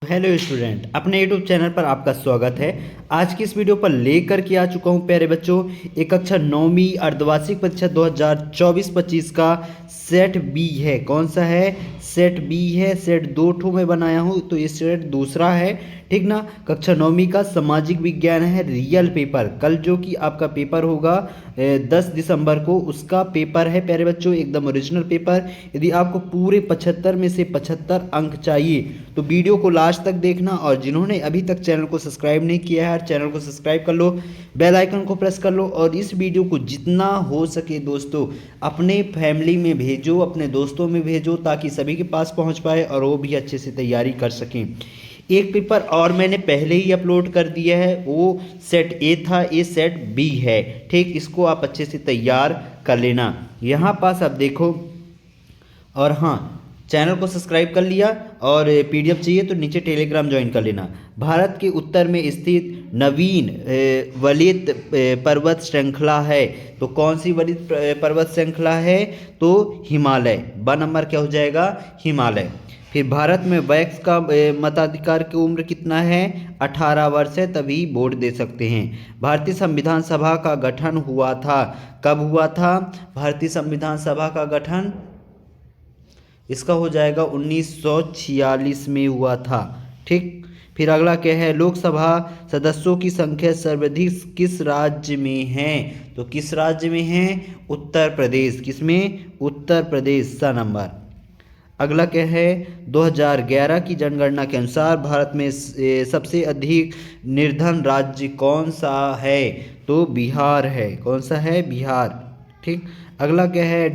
Hello student, अपने YouTube channel पर आपका स्वागत है। आज की इस वीडियो पर लेकर के आ चुका हूं प्यारे बच्चों, एक कक्षा 9वीं अर्धवार्षिक परीक्षा 2024-25 का सेट बी है। कौन सा है? सेट बी है। सेट दो ठो में बनाया हूं, तो ये सेट दूसरा है, ठीक ना। कक्षा 9वीं का सामाजिक विज्ञान है, रियल पेपर। कल जो कि आपका पेपर होगा 10 दिसंबर को, उसका पेपर है प्यारे बच्चों, एकदम ओरिजिनल पेपर। यदि आपको पूरे 75 में से 75 अंक चाहिए तो वीडियो को लास्ट तक देखना, और जिन्होंने अभी तक चैनल को सब्सक्राइब नहीं किया है, चैनल को सब्सक्राइब कर लो, बेल आइकन को प्रेस कर लो, और इस वीडियो को जितना हो सके दोस्तों अपने फैमिली में भेजो, अपने दोस्तों में भेजो, ताकि सभी के पास पहुंच पाए और वो भी अच्छे से तैयारी कर सकें। एक पेपर और मैंने पहले ही अपलोड कर दिया है, वो सेट ए था, ये सेट बी है, ठीक। इसको आप अच्छे से तैयार कर लेना। यहाँ पास आप देखो, और हाँ, चैनल को सब्सक्राइब कर लिया, और पीडीएफ चाहिए तो नीचे टेलीग्राम ज्वाइन कर लेना। भारत के उत्तर में स्थित नवीन वलित पर्वत श्रृंखला है, तो कौन सी वलित पर्वत श्रृंखला है? तो हिमालय। ब नंबर क्या हो जाएगा? हिमालय। फिर भारत में वैक्स का मताधिकार की उम्र कितना है? 18 वर्ष है, तभी वोट दे सकते हैं। भारतीय संविधान सभा का गठन हुआ था, कब हुआ था? भारतीय संविधान सभा का गठन इसका हो जाएगा 1946 में हुआ था, ठीक। फिर अगला क्या है? लोकसभा सदस्यों की संख्या सर्वाधिक किस राज्य में है? तो किस राज्य में है? उत्तर प्रदेश। किसमें? उत्तर प्रदेश। सा नंबर। अगला क्या है? 2011 की जनगणना के अनुसार भारत में सबसे अधिक निर्धन राज्य कौन सा है? तो बिहार है। कौन सा है? बिहार, ठीक। अगला क्या है?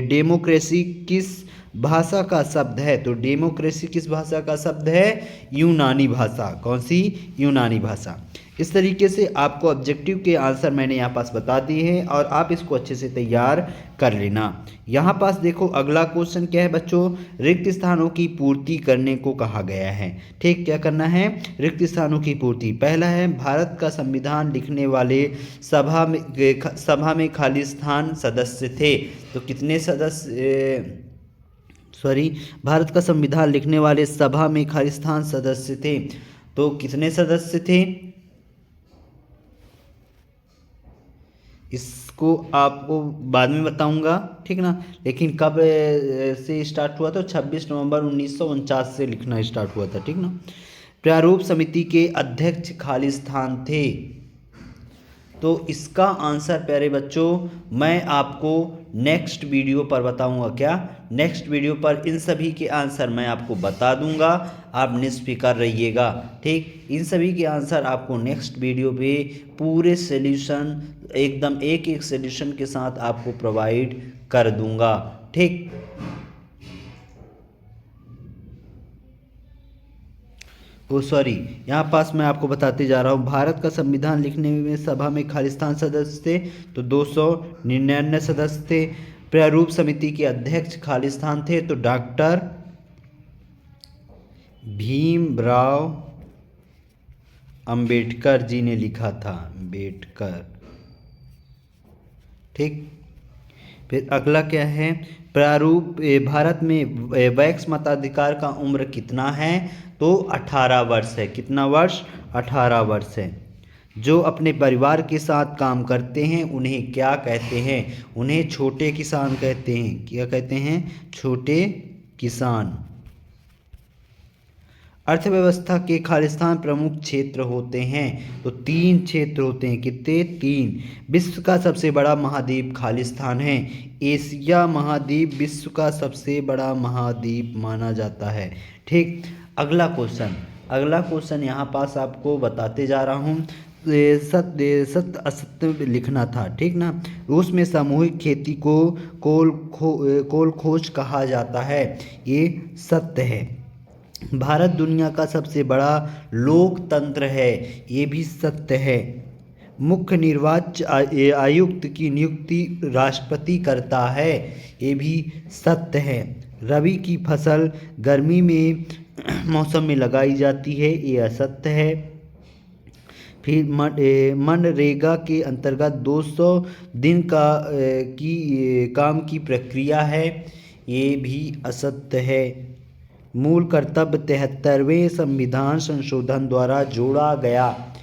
डेमोक्रेसी किस भाषा का शब्द है? तो डेमोक्रेसी किस भाषा का शब्द है? यूनानी भाषा। कौन सी? यूनानी भाषा। इस तरीके से आपको ऑब्जेक्टिव के आंसर मैंने यहाँ पास बता दिए हैं, और आप इसको अच्छे से तैयार कर लेना। यहाँ पास देखो, अगला क्वेश्चन क्या है बच्चों? रिक्त स्थानों की पूर्ति करने को कहा गया है, ठीक। क्या करना है? रिक्त स्थानों की पूर्ति। पहला है, भारत का संविधान लिखने वाले सभा में खाली स्थान सदस्य थे, तो कितने सदस्य? भारत का संविधान लिखने वाले सभा में खालिस्तान सदस्य थे, तो कितने सदस्य थे? इसको आपको बाद में बताऊंगा, ठीक ना। लेकिन कब से स्टार्ट हुआ? तो 26 नवंबर 1949 से लिखना स्टार्ट हुआ था, ठीक ना। प्रारूप समिति के अध्यक्ष खालिस्तान थे, तो इसका आंसर प्यारे बच्चों मैं आपको नेक्स्ट वीडियो पर बताऊंगा। क्या? नेक्स्ट वीडियो पर इन सभी के आंसर मैं आपको बता दूंगा, आप निष्फिक्र रहिएगा, ठीक। इन सभी के आंसर आपको नेक्स्ट वीडियो पे पूरे सॉल्यूशन एकदम एक एक सॉल्यूशन के साथ आपको प्रोवाइड कर दूंगा, ठीक। ओ सॉरी, यहाँ पास मैं आपको बताते जा रहा हूँ, भारत का संविधान लिखने में सभा में खालिस्तान सदस्य थे, तो 299 सदस्य थे। प्रारूप समिति के अध्यक्ष खालिस्तान थे, तो डॉक्टर भीमराव अंबेडकर जी ने लिखा था, अंबेडकर, ठीक। फिर अगला क्या है? प्रारूप भारत में वैक्स मताधिकार का उम्र कितना है? तो 18 वर्ष है। कितना वर्ष? 18 वर्ष है। जो अपने परिवार के साथ काम करते हैं उन्हें क्या कहते हैं? उन्हें छोटे किसान कहते हैं। क्या कहते हैं? छोटे किसान। अर्थव्यवस्था के खालिस्तान प्रमुख क्षेत्र होते हैं, तो 3 क्षेत्र होते हैं। कितने? 3। विश्व का सबसे बड़ा महाद्वीप खालिस्तान है। एशिया महाद्वीप विश्व का सबसे बड़ा महाद्वीप माना जाता है, ठीक। अगला क्वेश्चन यहाँ पास आपको बताते जा रहा हूँ। सत्य असत्य लिखना था, ठीक ना। रूस में सामूहिक खेती को कोल खोज कहा जाता है, ये सत्य है। भारत दुनिया का सबसे बड़ा लोकतंत्र है, ये भी सत्य है। मुख्य निर्वाचन आयुक्त की नियुक्ति राष्ट्रपति करता है, ये भी सत्य है। रबी की फसल गर्मी में मौसम में लगाई जाती है, ये असत्य है। फिर मनरेगा के अंतर्गत 200 दिन काम की प्रक्रिया है, ये भी असत्य है। मूल कर्तव्य 73वें संविधान संशोधन द्वारा जोड़ा गया,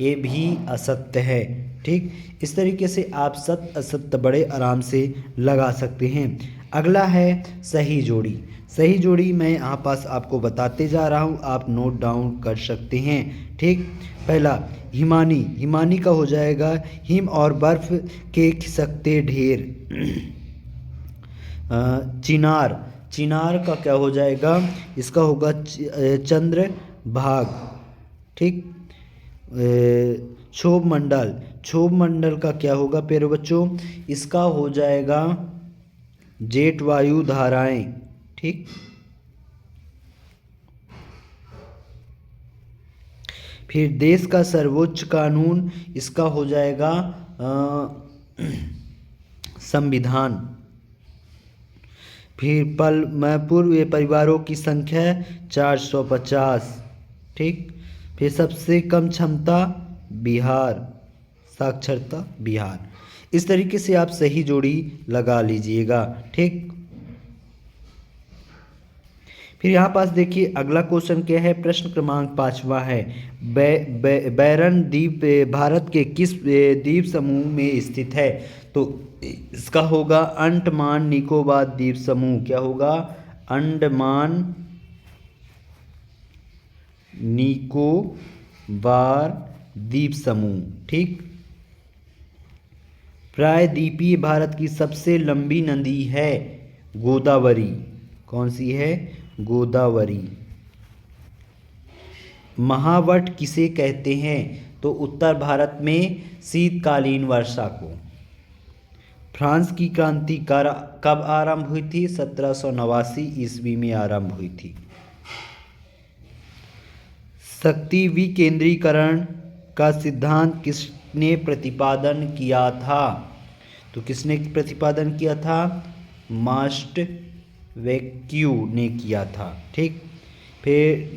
ये भी असत्य है। ठीक, इस तरीके से आप सत्य असत्य बड़े आराम से लगा सकते हैं। अगला है सही जोड़ी। सही जोड़ी मैं यहाँ पास आपको बताते जा रहा हूँ, आप नोट डाउन कर सकते हैं। ठीक, पहला हिमानी। हिमानी का हो जाएगा हिम और बर्फ के खिसकते ढेर। चिनार। चिनार का क्या हो जाएगा, इसका होगा चंद्र भाग। ठीक, क्षोभ मंडल। क्षोभ मंडल का क्या होगा प्यारे बच्चों, इसका हो जाएगा जेट वायु धाराएं। ठीक, फिर देश का सर्वोच्च कानून, इसका हो जाएगा संविधान। फिर पूर्व परिवारों की संख्या 450। ठीक, फिर सबसे कम क्षमता बिहार, साक्षरता बिहार। इस तरीके से आप सही जोड़ी लगा लीजिएगा। ठीक, फिर यहाँ पास देखिए अगला क्वेश्चन क्या है, प्रश्न क्रमांक 5वां है, बैरन द्वीप भारत के किस द्वीप समूह में स्थित है। तो इसका होगा अंडमान निकोबार द्वीप समूह। क्या होगा, अंडमान निकोबार द्वीप समूह। ठीक, प्रायद्वीपीय भारत की सबसे लंबी नदी है गोदावरी। कौन सी है, गोदावरी। महावट किसे कहते हैं, तो उत्तर भारत में शीतकालीन वर्षा को। फ्रांस की क्रांति कब आरंभ हुई थी, 1789 ईस्वी में आरंभ हुई थी। शक्ति विकेंद्रीकरण का सिद्धांत किसने प्रतिपादन किया था, तो किसने प्रतिपादन किया था, मास्टवेक्यू ने किया था। ठीक, फिर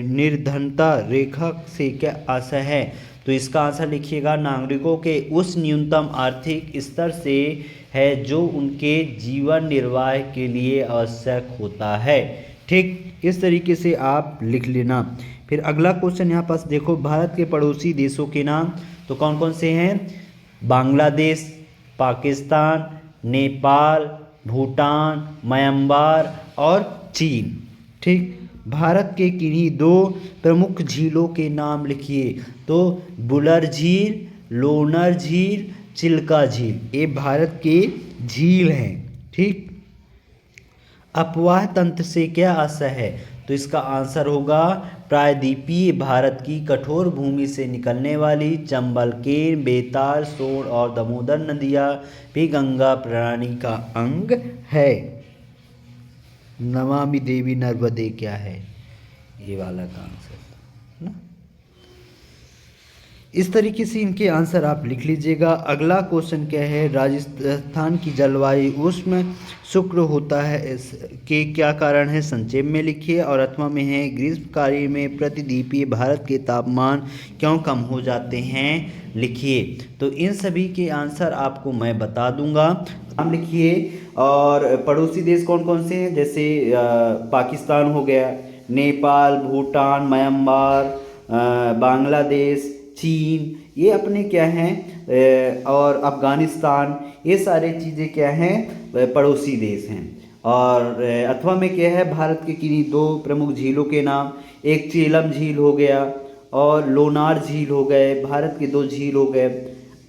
निर्धनता रेखा से क्या आशय है, तो इसका आंसर लिखिएगा नागरिकों के उस न्यूनतम आर्थिक स्तर से है जो उनके जीवन निर्वाह के लिए आवश्यक होता है। ठीक, इस तरीके से आप लिख लेना। फिर अगला क्वेश्चन यहाँ पास देखो, भारत के पड़ोसी देशों के नाम, तो कौन कौन से हैं, बांग्लादेश, पाकिस्तान, नेपाल, भूटान, म्यांमार और चीन। ठीक, भारत के किन्हीं 2 प्रमुख झीलों के नाम लिखिए, तो बुलर झील, लोनार झील, चिल्का झील, ये भारत के झील हैं। ठीक, अपवाह तंत्र से क्या आशय है, तो इसका आंसर होगा प्रायद्वीपीय भारत की कठोर भूमि से निकलने वाली चंबल, केन, बेताल, सोन और दामोदर नदियाँ भी गंगा प्रणाली का अंग है। नमामि देवी नर्मदे क्या है, ये वाला का आंसर ना। इस तरीके से इनके आंसर आप लिख लीजिएगा। अगला क्वेश्चन क्या है, राजस्थान की जलवायु उष्ण शुष्क होता है के क्या कारण है, संक्षेप में लिखिए। और अथवा में है ग्रीष्मकालीन में प्रतिद्वीपीय भारत के तापमान क्यों कम हो जाते हैं, लिखिए। तो इन सभी के आंसर आपको मैं बता दूंगा, नाम लिखिए। और पड़ोसी देश कौन कौन से हैं, जैसे पाकिस्तान हो गया, नेपाल, भूटान, म्यांमार, बांग्लादेश, चीन, ये अपने क्या हैं, और अफ़गानिस्तान, ये सारे चीज़ें क्या हैं, पड़ोसी देश हैं। और अथवा में क्या है, भारत के किन्हीं 2 प्रमुख झीलों के नाम, एक चेलम झील हो गया और लोनार झील हो गए, भारत के 2 झील हो गए।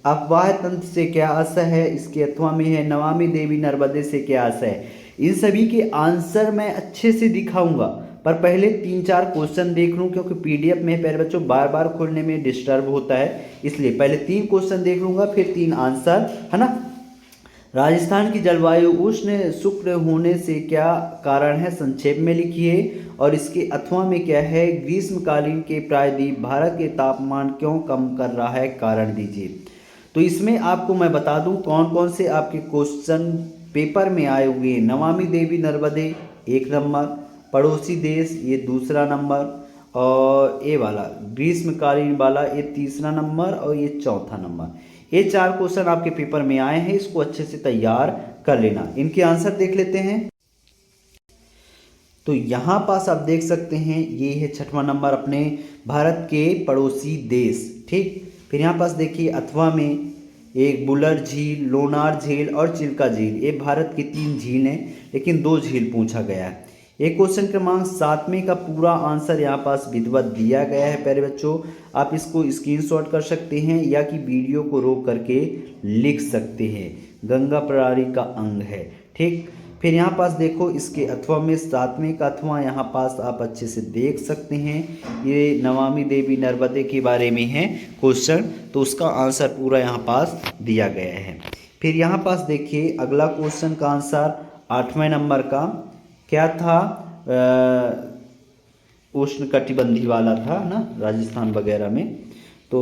अपवाह तंत्र से क्या आशय है, इसके अथवा में है नमामि देवी नर्मदे से क्या आशय है। इन सभी के आंसर मैं अच्छे से दिखाऊंगा, पर पहले 3-4 क्वेश्चन देख लूँ, क्योंकि पीडीएफ में प्यारे बच्चों बार बार खोलने में डिस्टर्ब होता है, इसलिए पहले 3 क्वेश्चन देख लूँगा, फिर 3 आंसर, है ना। राजस्थान की जलवायु उष्ण शुष्क होने से क्या कारण है, संक्षेप में लिखिए। और इसके अथवा में क्या है, ग्रीष्मकालीन के प्रायद्वीप भारत के तापमान क्यों कम कर रहा है, कारण दीजिए। तो इसमें आपको मैं बता दूं कौन कौन से आपके क्वेश्चन पेपर में आए हुए हैं। नमामि देवी नर्मदे 1 नंबर, पड़ोसी देश ये 2रा नंबर, और ये वाला ग्रीष्मकालीन वाला ये 3रा नंबर, और ये 4था नंबर। ये 4 क्वेश्चन आपके पेपर में आए हैं, इसको अच्छे से तैयार कर लेना। इनके आंसर देख लेते हैं। तो यहाँ पास आप देख सकते हैं ये है छठवां नंबर अपने भारत के पड़ोसी देश। ठीक, फिर यहाँ पास देखिए अथवा में एक बुलर झील, लोनार झील और चिल्का झील, ये भारत की 3 झील हैं, लेकिन 2 झील पूछा गया है। एक क्वेश्चन क्रमांक 7वें का पूरा आंसर यहाँ पास विधिवत दिया गया है प्यारे बच्चों। आप इसको स्क्रीनशॉट कर सकते हैं या कि वीडियो को रोक करके लिख सकते हैं। गंगा प्रणाली का अंग है। ठीक, फिर यहाँ पास देखो इसके अथवा में 7वें का अथवा यहाँ पास आप अच्छे से देख सकते हैं। ये नमामि देवी नर्मदे के बारे में है क्वेश्चन, तो उसका आंसर पूरा यहाँ पास दिया गया है। फिर यहाँ पास देखिए अगला क्वेश्चन का आंसर 8वें नंबर का क्या था, उष्णकटिबंधी वाला था ना, राजस्थान वगैरह में, तो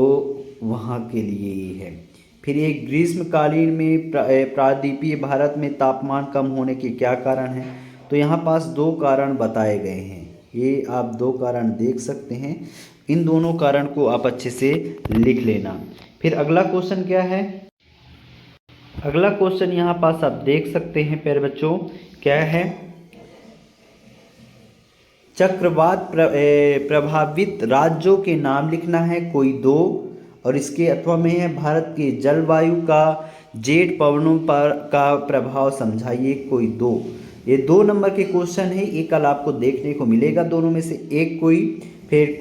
वहाँ के लिए ही है। फिर ये ग्रीष्मकालीन में प्रायद्वीपीय भारत में तापमान कम होने के क्या कारण हैं, तो यहाँ पास 2 कारण बताए गए हैं। ये आप 2 कारण देख सकते हैं, इन दोनों कारण को आप अच्छे से लिख लेना। फिर अगला क्वेश्चन क्या है, अगला क्वेश्चन यहाँ पास आप देख सकते हैं प्यारे बच्चों, क्या है, चक्रवात प्रभावित राज्यों के नाम लिखना है कोई 2, और इसके अथवा में है भारत के जलवायु का जेट पवनों पर का प्रभाव समझाइए कोई 2। ये 2 नंबर के क्वेश्चन है, ये कल आपको देखने को मिलेगा, दोनों में से एक कोई। फिर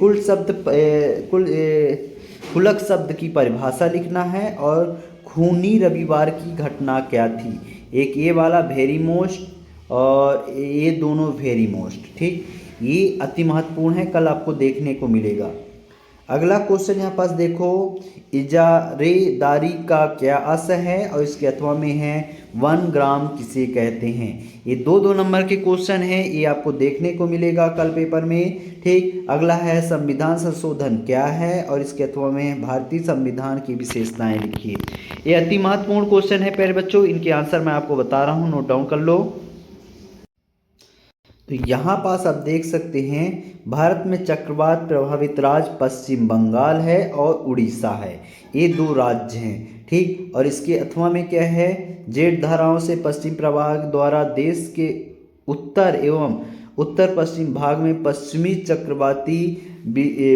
खुलक शब्द की परिभाषा लिखना है, और खूनी रविवार की घटना क्या थी। एक ये वाला वेरी मोस्ट और ये दोनों वेरी मोस्ट। ठीक, ये अति महत्वपूर्ण है, कल आपको देखने को मिलेगा। अगला क्वेश्चन यहाँ पास देखो, इजारेदारी का क्या अर्थ है, और इसके अथवा में है 1 ग्राम किसे कहते हैं। ये 2 नंबर के क्वेश्चन हैं, ये आपको देखने को मिलेगा कल पेपर में। ठीक, अगला है संविधान संशोधन क्या है, और इसके अथवा में भारतीय संविधान की विशेषताएं लिखिए। ये अति महत्वपूर्ण क्वेश्चन है प्यारे बच्चों, इनके आंसर मैं आपको बता रहा हूँ, नोट डाउन कर लो। तो यहाँ पास आप देख सकते हैं भारत में चक्रवात प्रभावित राज्य पश्चिम बंगाल है और उड़ीसा है, ये 2 राज्य हैं। ठीक, और इसके अथवा में क्या है, जेट धाराओं से पश्चिम प्रवाह द्वारा देश के उत्तर एवं उत्तर पश्चिम भाग में पश्चिमी चक्रवाती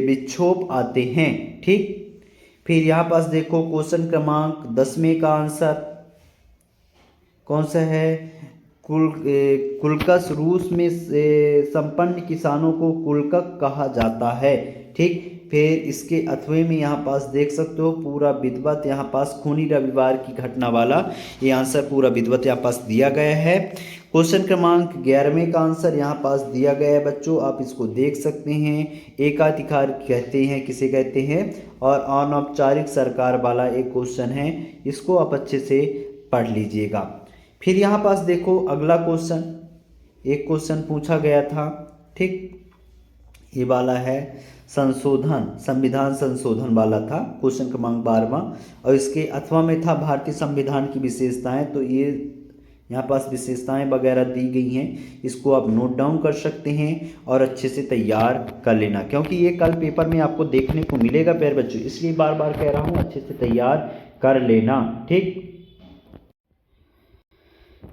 विक्षोभ आते हैं। ठीक, फिर यहाँ पास देखो क्वेश्चन क्रमांक 10वें का आंसर कौन सा है, कुलकस रूस में संपन्न किसानों को कुलकक कहा जाता है। ठीक, फिर इसके अथवे में यहाँ पास देख सकते हो पूरा विधिवत यहाँ पास खूनी रविवार की घटना वाला ये आंसर पूरा विधिवत यहाँ पास दिया गया है। क्वेश्चन क्रमांक 11वें का आंसर यहाँ पास दिया गया है बच्चों, आप इसको देख सकते हैं। एकाधिकार कहते हैं किसे कहते हैं, और अनौपचारिक सरकार वाला एक क्वेश्चन है, इसको आप अच्छे से पढ़ लीजिएगा। फिर यहाँ पास देखो अगला क्वेश्चन, एक क्वेश्चन पूछा गया था। ठीक, ये वाला है संशोधन, संविधान संशोधन वाला था, क्वेश्चन क्रमांक 12वां, और इसके अथवा में था भारतीय संविधान की विशेषताएं। तो ये यहाँ पास विशेषताएं वगैरह दी गई हैं, इसको आप नोट डाउन कर सकते हैं और अच्छे से तैयार कर लेना, क्योंकि ये कल पेपर में आपको देखने को मिलेगा प्यारे बच्चों, इसलिए बार बार कह रहा हूँ अच्छे से तैयार कर लेना। ठीक,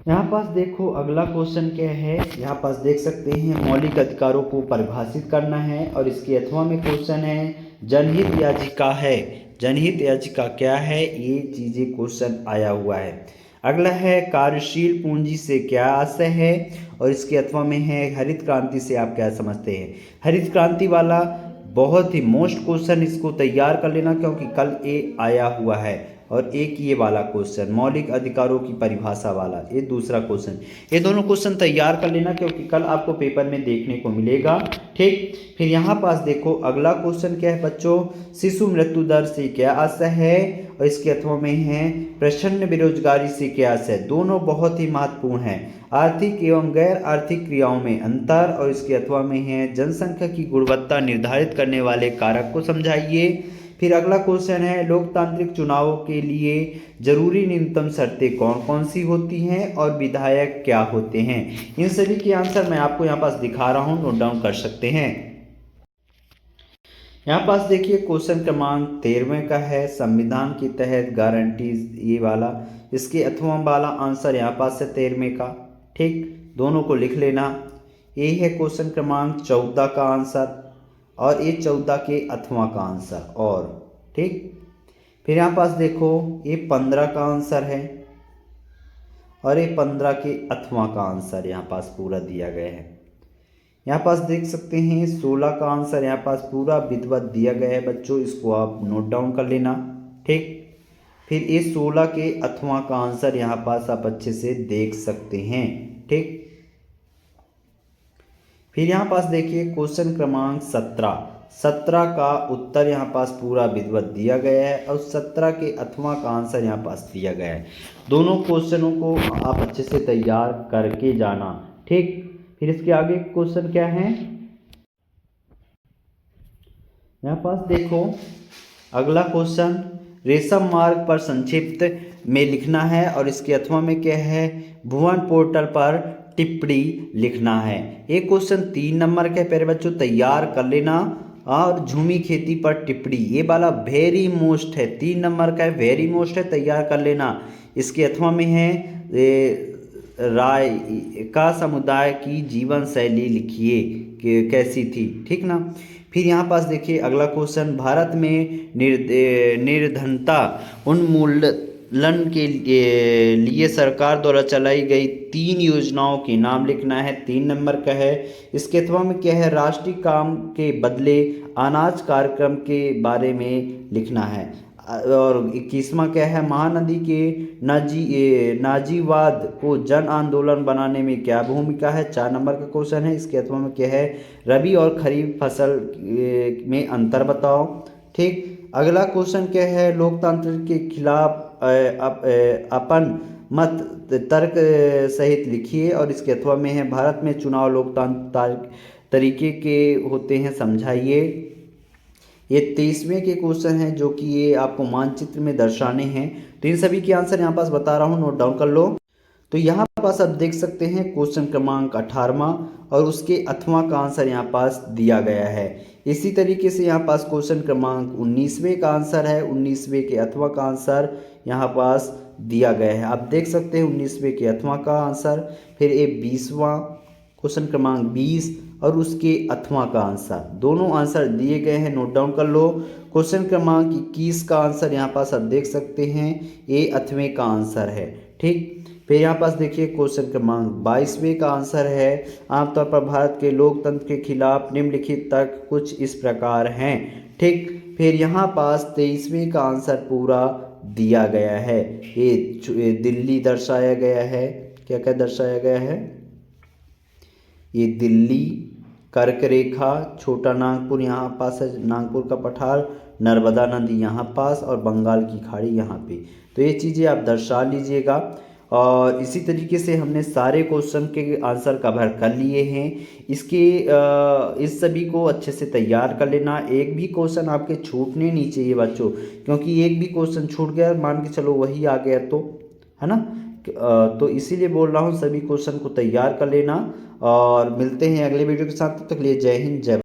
यहाँ पास देखो अगला क्वेश्चन क्या है, यहाँ पास देख सकते हैं मौलिक अधिकारों को परिभाषित करना है, और इसके अथवा में क्वेश्चन है जनहित याचिका है। जनहित याचिका क्या है, ये चीज़ें क्वेश्चन आया हुआ है। अगला है कार्यशील पूंजी से क्या आशय है, और इसके अथवा में है हरित क्रांति से आप क्या समझते हैं। हरित क्रांति वाला बहुत ही मोस्ट क्वेश्चन, इसको तैयार कर लेना क्योंकि कल ये आया हुआ है। और एक ये वाला क्वेश्चन मौलिक अधिकारों की परिभाषा वाला, ये दूसरा क्वेश्चन, ये दोनों क्वेश्चन तैयार कर लेना क्योंकि कल आपको पेपर में देखने को मिलेगा। ठीक, फिर यहाँ पास देखो अगला क्वेश्चन क्या है बच्चों, शिशु मृत्यु दर से क्या आशय है, और इसके अथवा में है प्रचंड बेरोजगारी से क्या आशय है। दोनों बहुत ही महत्वपूर्ण हैं। आर्थिक एवं गैर आर्थिक क्रियाओं में अंतर, और इसके अथवा में है जनसंख्या की गुणवत्ता निर्धारित करने वाले कारक को समझाइए। फिर अगला क्वेश्चन है लोकतांत्रिक चुनावों के लिए जरूरी न्यूनतम शर्तें कौन कौन सी होती हैं, और विधायक क्या होते हैं। इन सभी के आंसर मैं आपको यहाँ पास दिखा रहा हूँ, नोट डाउन कर सकते हैं। यहाँ पास देखिए क्वेश्चन क्रमांक 13वें का है संविधान के तहत गारंटीज, ये वाला, इसके अथवा वाला आंसर यहाँ पास है 13वें का। ठीक, दोनों को लिख लेना। ये है क्वेश्चन क्रमांक 14 का आंसर, और ये 14 के 8वां का आंसर। और ठीक, फिर यहाँ पास देखो ये 15 का आंसर है, और ये 15 के 8वां का आंसर यहाँ पास पूरा दिया गया है। यहाँ पास देख सकते हैं 16 का आंसर यहाँ पास पूरा विधिवत दिया गया है बच्चों, इसको आप नोट डाउन कर लेना। ठीक, फिर ये 16 के 8वां का आंसर यहाँ पास आप अच्छे से देख सकते हैं। ठीक, फिर यहाँ पास देखिए क्वेश्चन क्रमांक 17 का उत्तर यहाँ पास पूरा विधिवत दिया गया है, और 17 के 8वां का आंसर यहाँ पास दिया गया है। दोनों क्वेश्चनों को आप अच्छे से तैयार करके जाना। ठीक, फिर इसके आगे क्वेश्चन क्या है, यहाँ पास देखो अगला क्वेश्चन रेशम मार्ग पर संक्षिप्त में लिखना है, और इसके 8वां में क्या है, भुवन पोर्टल पर टिप्पणी लिखना है। एक क्वेश्चन 3 नंबर के प्यारे बच्चों तैयार कर लेना। और झूमी खेती पर टिप्पणी, ये वाला वेरी मोस्ट है, 3 नंबर का है, वेरी मोस्ट है, तैयार कर लेना। इसके 8वां में है राय का समुदाय की जीवन शैली लिखिए कि कैसी थी। ठीक ना। फिर यहाँ पास देखिए अगला क्वेश्चन, भारत में निर्धनता उन्मूलन के लिए सरकार द्वारा चलाई गई 3 योजनाओं के नाम लिखना है, 3 नंबर का है। इसके अथवा में क्या है, राष्ट्रीय काम के बदले अनाज कार्यक्रम के बारे में लिखना है। और 21वां क्या है, महानदी के नाजीवाद को जन आंदोलन बनाने में क्या भूमिका है, 4 नंबर का क्वेश्चन है। इसके अथवा में क्या है, रबी और खरीफ फसल में अंतर बताओ। ठीक, अगला क्वेश्चन क्या है, लोकतंत्र के खिलाफ अपन मत तर्क सहित लिखिए। और इसके अथवा में है, भारत में चुनाव लोकतांत्रिक तरीके के होते हैं, समझाइए। ये 23वें के क्वेश्चन हैं जो कि ये आपको मानचित्र में दर्शाने हैं। तो इन सभी के आंसर यहाँ पास बता रहा हूँ, नोट डाउन कर लो। तो यहाँ पास आप देख सकते हैं क्वेश्चन क्रमांक 18वां और उसके 8वां का आंसर यहाँ पास दिया गया है। इसी तरीके से यहाँ पास क्वेश्चन क्रमांक 19वें का आंसर है, 19वें के 8वां का आंसर यहाँ पास दिया गया है। आप देख सकते हैं 19वें के 8वां का आंसर। फिर ये 20वां क्वेश्चन क्रमांक 20 और उसके 8वां का आंसर, दोनों आंसर दिए गए हैं, नोट डाउन कर लो। क्वेश्चन क्रमांक 21 का आंसर यहाँ पास आप देख सकते हैं, ये 8वें का आंसर है। ठीक, फिर यहाँ पास देखिए क्वेश्चन क्रमांक 22वें का आंसर है, आमतौर पर भारत के लोकतंत्र के खिलाफ निम्नलिखित तर्क कुछ इस प्रकार हैं। ठीक, फिर यहाँ पास 23वें का आंसर पूरा दिया गया है। ये दिल्ली दर्शाया गया है, क्या क्या दर्शाया गया है, ये दिल्ली, कर्क रेखा, छोटा नागपुर यहाँ पास है, नागपुर का पठार, नर्मदा नदी यहाँ पास और बंगाल की खाड़ी यहाँ पे। तो ये चीज़ें आप दर्शा लीजिएगा। और इसी तरीके से हमने सारे क्वेश्चन के आंसर कवर कर लिए हैं। इसके इस सभी को अच्छे से तैयार कर लेना। एक भी क्वेश्चन आपके छूटने नहीं चाहिए बच्चों, क्योंकि एक भी क्वेश्चन छूट गया, मान के चलो वही आ गया तो, है ना। तो इसीलिए बोल रहा हूँ सभी क्वेश्चन को तैयार कर लेना। और मिलते हैं अगले वीडियो के साथ, तब तक लिए जय हिंद जय।